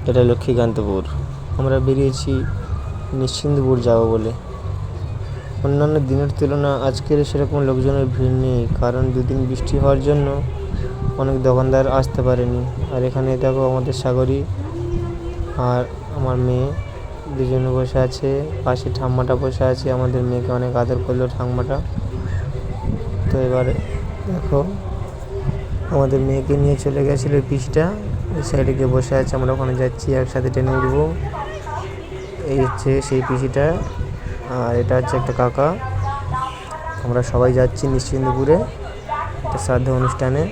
এটা লক্ষ্মীকান্তপুর। আমরা বেরিয়েছি নিশ্চিন্তপুর যাব বলে। অন্যান্য দিনের তুলনা আজকের সেরকম লোকজনের ভিড় নেই, কারণ দুদিন বৃষ্টি হওয়ার জন্য অনেক দোকানদার আসতে পারেনি। আর এখানে দেখো আমাদের সাগরী আর আমার মেয়ে দুজনে বসে আছে, পাশে ঠাম্মাটা বসে আছে। আমাদের মেয়েকে অনেক আদর করলো ঠাম্মাটা। তো এবারে দেখো আমাদের মেয়েকে নিয়ে চলে গেছিলো পিসটা, ওই সাইডে গিয়ে বসে আছে। আমরা ওখানে যাচ্ছি, একসাথে ট্রেনে উঠবো। এই হচ্ছে সেই পিসিটা, আর এটা হচ্ছে একটা কাকা। আমরা সবাই যাচ্ছি নিশ্চিন্তপুরে একটা শ্রাদ্ধ অনুষ্ঠানে।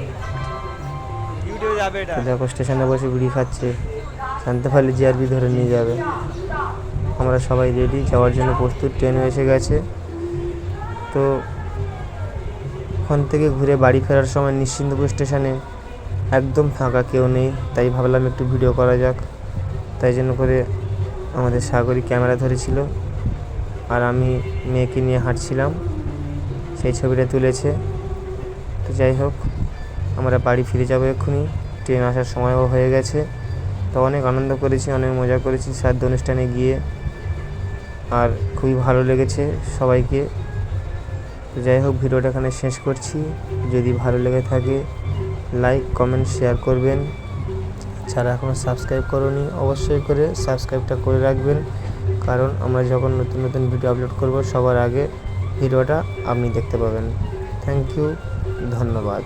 দেখো স্টেশনে বসে বিড়ি খাচ্ছে, জানতে পারলে জিআরপি ধরে নিয়ে যাবে। আমরা সবাই রেডি যাওয়ার জন্য প্রস্তুত, ট্রেনও এসে গেছে। তো ওখান থেকে ঘুরে বাড়ি ফেরার সময় নিশ্চিন্তপুর স্টেশনে একদম ফাঁকা, কেউ নেই। তাই ভাবলাম একটু ভিডিও করা যাক, তাই জন্য করে আমাদের সাগরী ক্যামেরা ধরেছিল আর আমি মেয়েকে নিয়ে হাঁটছিলাম, সেই ছবিটা তুলেছে। তো যাই হোক, আমরা বাড়ি ফিরে যাবো এক্ষুনি, ট্রেন আসার সময়ও হয়ে গেছে। তো অনেক আনন্দ করেছি, অনেক মজা করেছি শ্রাদ্ধ অনুষ্ঠানে গিয়ে, আর খুবই ভালো লেগেছে সবাইকে। তো যাই হোক, ভিডিওটা এখানে শেষ করছি। যদি ভালো লেগে থাকে লাইক কমেন্ট শেয়ার করবেন। যারা এখনও সাবস্ক্রাইব করোনি অবশ্যই করে সাবস্ক্রাইবটা করে রাখবেন, কারণ আমরা যখন নতুন নতুন ভিডিও আপলোড করব সবার আগে ভিডিওটা আপনি দেখতে পাবেন। থ্যাংক ইউ, ধন্যবাদ।